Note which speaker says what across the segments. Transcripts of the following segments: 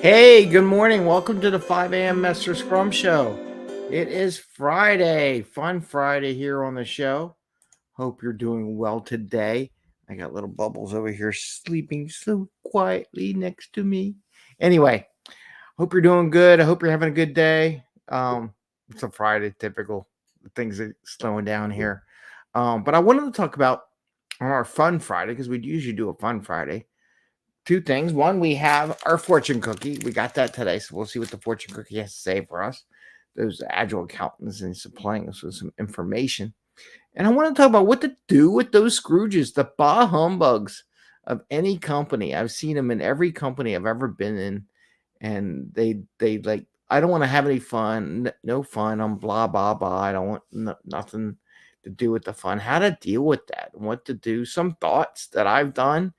Speaker 1: Hey, good morning. Welcome to the 5 a.m. Mester Scrum Show. It is Friday, fun Friday here on the show. Hope you're doing well today. I got little bubbles over here sleeping so quietly next to me. Anyway, hope you're doing good. I hope you're having a good day. It's a Friday, typical. Things are slowing down here. But I wanted to talk about on our fun Friday because we usually do a fun Friday. Two things. One, we have our fortune cookie. We got that today, so we'll see what the fortune cookie has to say for us. Those agile accountants and supplying us with some information. And I want to talk about what to do with those Scrooges, the Bah Hum Bugs of any company. I've seen them in every company I've ever been in, and they like, I don't want to have any fun, no fun. I'm blah blah blah. I don't want nothing to do with the fun. How to deal with that, and what to do. Some thoughts that I've done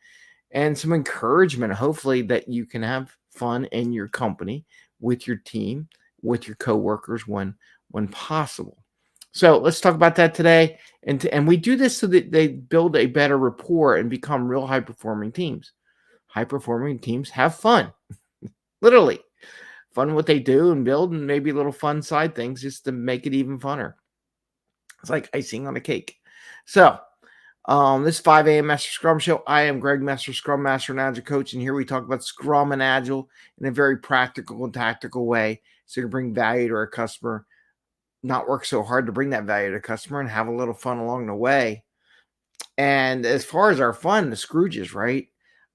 Speaker 1: and some encouragement, hopefully, that you can have fun in your company with your team, with your coworkers when possible. So let's talk about that today. And we do this so that they build a better rapport and become real high performing teams. High performing teams have fun, literally fun what they do and build, and maybe little fun side things just to make it even funner. It's like icing on a cake. So this 5 a.m. Master Scrum Show. I am Greg Mester, Scrum Master and Agile Coach, and here we talk about Scrum and Agile in a very practical and tactical way, so you bring value to our customer, not work so hard to bring that value to the customer, and have a little fun along the way. And as far as our fun, the Scrooges, right?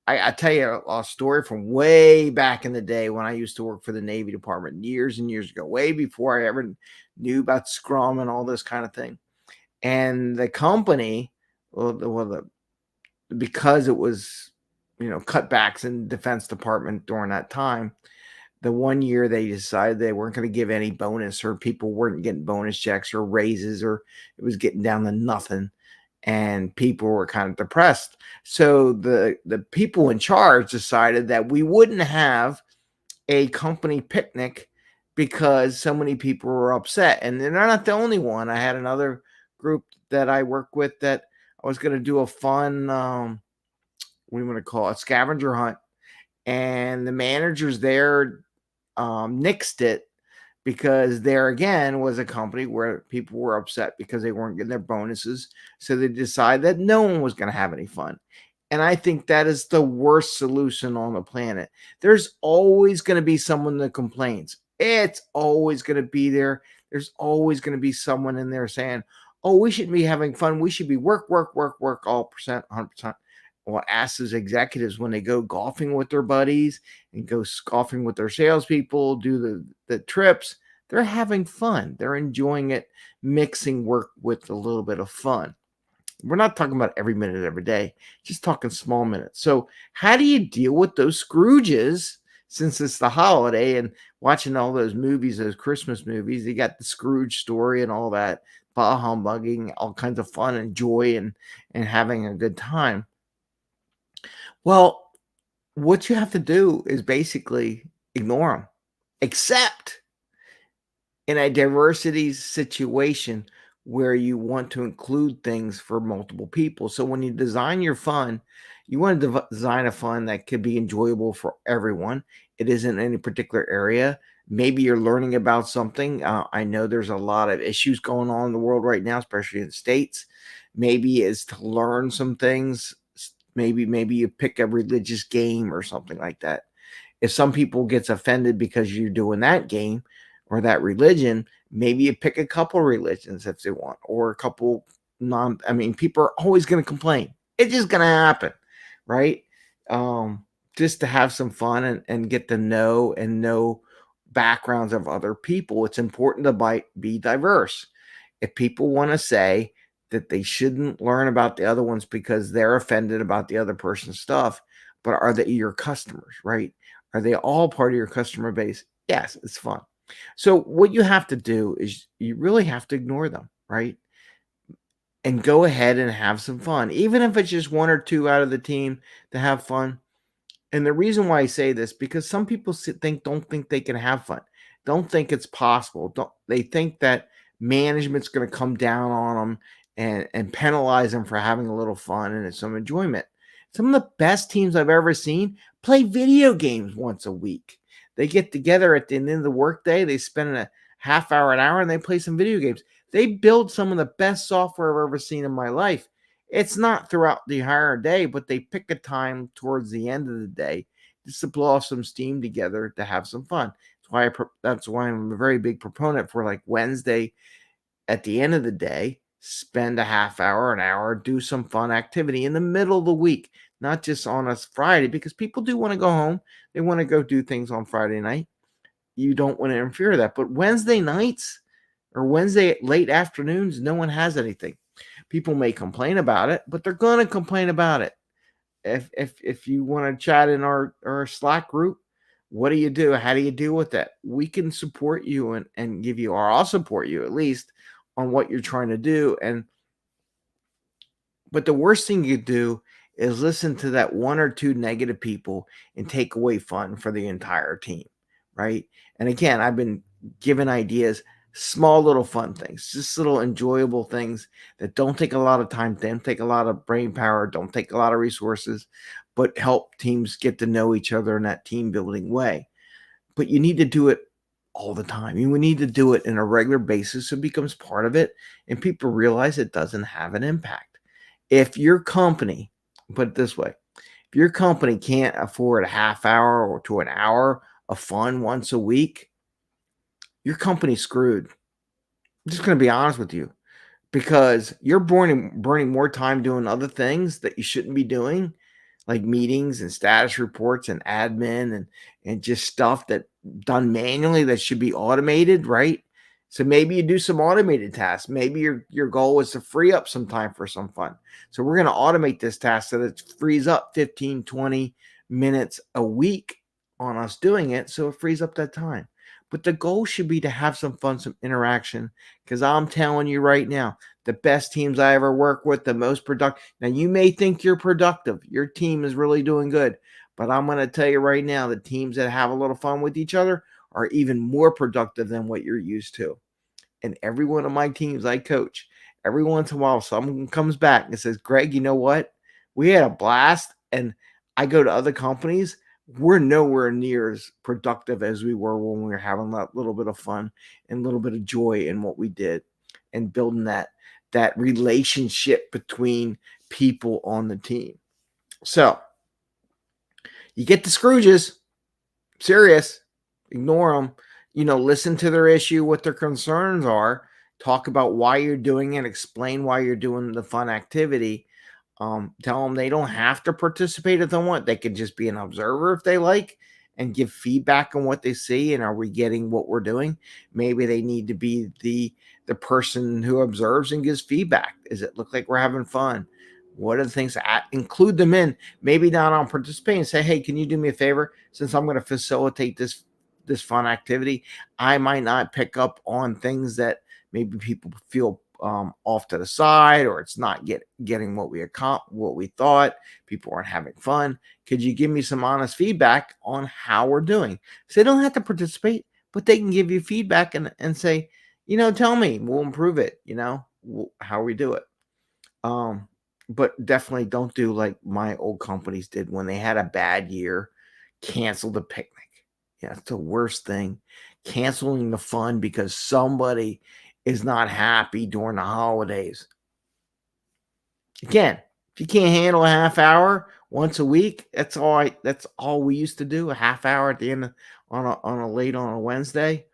Speaker 1: I tell you a story from way back in the day when I used to work for the Navy Department years and years ago, way before I ever knew about Scrum and all this kind of thing. And the company, because it was, cutbacks in Defense Department during that time, the one year they decided they weren't going to give any bonus, or people weren't getting bonus checks or raises, or it was getting down to nothing, and people were kind of depressed. So the people in charge decided that we wouldn't have a company picnic because so many people were upset. And they're not the only one. I had another group that I work with that I was going to do a fun, what do you want to call it, scavenger hunt. And the managers there nixed it because there again was a company where people were upset because they weren't getting their bonuses. So they decided that no one was going to have any fun. And I think that is the worst solution on the planet. There's always going to be someone that complains. It's always going to be there. There's always going to be someone in there saying, oh, we shouldn't be having fun. We should be work, work, work, work, all percent, 100%. Well, ask those executives when they go golfing with their buddies and go golfing with their salespeople, do the trips. They're having fun. They're enjoying it, mixing work with a little bit of fun. We're not talking about every minute every day, just talking small minutes. So how do you deal with those Scrooges since it's the holiday and watching all those movies, those Christmas movies? You got the Scrooge story and all that, bah humbugging, all kinds of fun and joy and having a good time. Well, what you have to do is basically ignore them, except in a diversity situation where you want to include things for multiple people. So when you design your fun, you want to design a fun that could be enjoyable for everyone. It isn't any particular area. Maybe you're learning about something. I know there's a lot of issues going on in the world right now, especially in the States. Maybe it's to learn some things. Maybe you pick a religious game or something like that. If some people gets offended because you're doing that game or that religion, maybe you pick a couple religions if they want, or a couple people are always going to complain. It's just going to happen, right? Just to have some fun and get to know backgrounds of other people. It's important to be diverse. If people want to say that they shouldn't learn about the other ones because they're offended about the other person's stuff, but are they your customers, right? Are they all part of your customer base? Yes, it's fun. So what you have to do is you really have to ignore them, right? And go ahead and have some fun, even if it's just one or two out of the team to have fun. And the reason why I say this, because some people don't think they can have fun, don't think it's possible. They think that management's going to come down on them and penalize them for having a little fun and some enjoyment. Some of the best teams I've ever seen play video games once a week. They get together at the end of the workday. They spend a half hour, an hour, and they play some video games. They build some of the best software I've ever seen in my life. It's not throughout the entire day, but they pick a time towards the end of the day just to blow off some steam together to have some fun. That's why I'm a very big proponent for like Wednesday at the end of the day, spend a half hour, an hour, do some fun activity in the middle of the week, not just on a Friday, because people do want to go home. They want to go do things on Friday night. You don't want to interfere with that. But Wednesday nights or Wednesday late afternoons, no one has anything. People may complain about it, but they're going to complain about it. If you want to chat in our Slack group, what do you do? How do you deal with that? We can support you and give you, or I'll support you at least on what you're trying to do. But the worst thing you do is listen to that one or two negative people and take away fun for the entire team, right? And again, I've been given ideas, small little fun things, just little enjoyable things that don't take a lot of time, don't take a lot of brain power, don't take a lot of resources, but help teams get to know each other in that team building way. But you need to do it all the time. We need to do it in a regular basis so it becomes part of it and people realize it doesn't have an impact. If your company, put it this way, if your company can't afford a half hour or to an hour of fun once a week, your company's screwed. I'm just going to be honest with you, because you're burning more time doing other things that you shouldn't be doing, like meetings and status reports and admin and just stuff that done manually that should be automated, right? So maybe you do some automated tasks. Maybe your goal is to free up some time for some fun. So we're going to automate this task so that it frees up 15, 20 minutes a week on us doing it. So it frees up that time. But the goal should be to have some fun, some interaction, because I'm telling you right now, the best teams I ever work with, the most productive. Now, you may think you're productive. Your team is really doing good. But I'm going to tell you right now, the teams that have a little fun with each other are even more productive than what you're used to. And every one of my teams I coach, every once in a while, someone comes back and says, Greg, you know what? We had a blast. And I go to other companies. We're nowhere near as productive as we were when we were having that little bit of fun and a little bit of joy in what we did and building that relationship between people on the team. So you get the Scrooges, serious, ignore them, listen to their issue, what their concerns are, talk about why you're doing it, explain why you're doing the fun activity. Tell them they don't have to participate if they want. They could just be an observer if they like and give feedback on what they see. And are we getting what we're doing? Maybe they need to be the person who observes and gives feedback. Does it look like we're having fun? What are the things that include them in? Maybe not on participating. Say, hey, can you do me a favor? Since I'm going to facilitate this fun activity, I might not pick up on things that maybe people feel off to the side, or it's not getting what we thought. People aren't having fun. Could you give me some honest feedback on how we're doing? So they don't have to participate, but they can give you feedback and say, tell me, we'll improve it. How we do it. But definitely don't do like my old companies did when they had a bad year, cancel the picnic. Yeah, it's the worst thing. Canceling the fun because somebody is not happy during the holidays. Again, if you can't handle a half hour once a week, that's all we used to do, a half hour at the end on a Wednesday,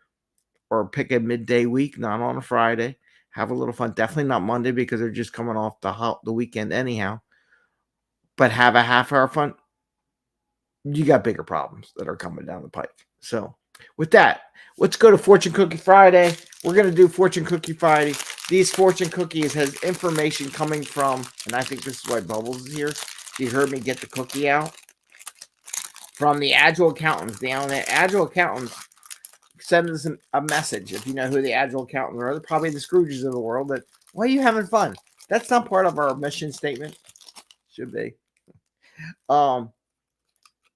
Speaker 1: or pick a midday week, not on a Friday. Have a little fun. Definitely not Monday because they're just coming off the weekend anyhow. But have a half hour fun. You got bigger problems that are coming down the pike. So with that, let's go to Fortune Cookie Friday. We're going to do Fortune Cookie Friday. These Fortune Cookies has information coming from, and I think this is why Bubbles is here. You heard me get the cookie out. From the Agile Accountants. The Agile Accountants send us a message. If you know who the Agile Accountants are, they're probably the Scrooges of the world. That, why are you having fun? That's not part of our mission statement. Should be.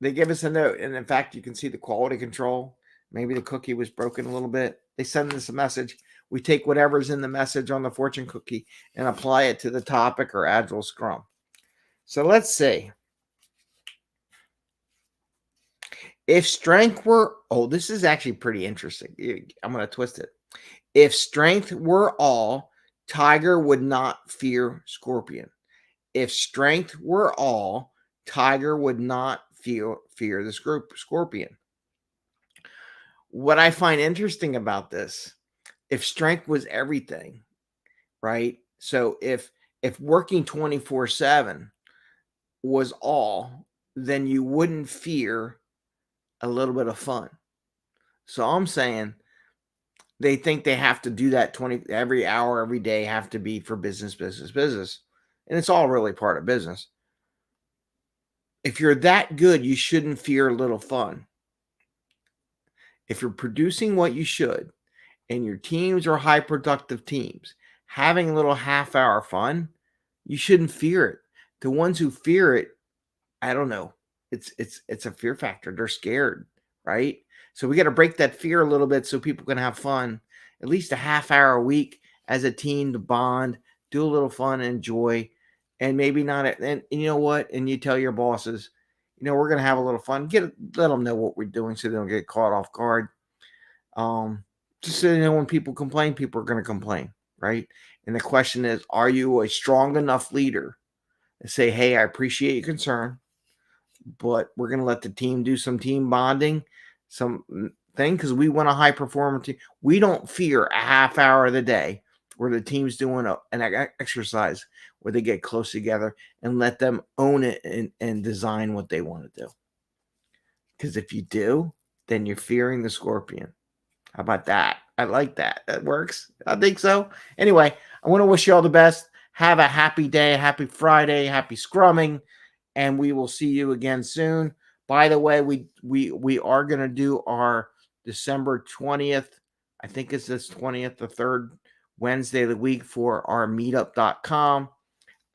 Speaker 1: They give us a note, and in fact, you can see the quality control. Maybe the cookie was broken a little bit. They send us a message. We take whatever's in the message on the Fortune cookie and apply it to the topic or Agile Scrum. So let's see. If strength were, oh, this is actually pretty interesting. I'm going to twist it. If strength were all, tiger would not fear scorpion. If strength were all, tiger would not fear the scorpion. What I find interesting about this, if strength was everything, right? So if working 24/7 was all, then you wouldn't fear a little bit of fun. So I'm saying they think they have to do that 20 every hour, every day have to be for business, business, business. And it's all really part of business. If you're that good, you shouldn't fear a little fun. If you're producing what you should and your teams are high productive teams, having a little half hour fun, you shouldn't fear it. The ones who fear it, I don't know. It's a fear factor. They're scared, right? So we got to break that fear a little bit so people can have fun. At least a half hour a week as a team to bond, do a little fun, enjoy, and maybe not. And you know what? And you tell your bosses, we're gonna have a little fun. Let them know what we're doing so they don't get caught off guard. Um, just so when people complain, people are gonna complain, right? And the question is, are you a strong enough leader to say, "Hey, I appreciate your concern, but we're going to let the team do some team bonding, some thing, because we want a high performance team. We don't fear a half hour of the day where the team's doing an exercise where they get close together and let them own it and design what they want to do. Because if you do, then you're fearing the scorpion. How about that? I like that. That works. I think so. Anyway, I want to wish you all the best. Have a happy day, happy Friday, happy scrumming, and we will see you again soon. By the way, we are going to do our December 20th. I think it's this 20th, the third Wednesday of the week for our meetup.com.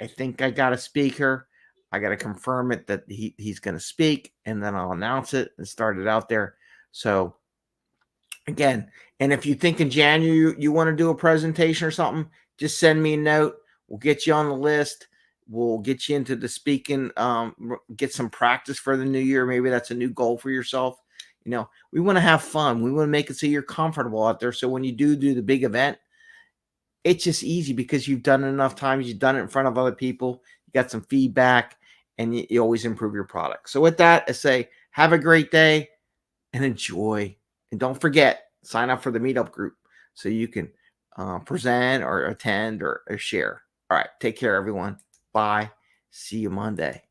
Speaker 1: I think I got a speaker. I got to confirm it that he's going to speak, and then I'll announce it and start it out there. So again, and if you think in January you want to do a presentation or something, just send me a note. We'll get you on the list. We'll get you into the speaking, get some practice for the new year. Maybe that's a new goal for yourself. We want to have fun. We want to make it so you're comfortable out there. So when you do the big event, it's just easy because you've done it enough times. You've done it in front of other people. You got some feedback, and you always improve your product. So with that, I say have a great day and enjoy. And don't forget, sign up for the meetup group so you can present or attend or share. All right. Take care, everyone. Bye. See you Monday.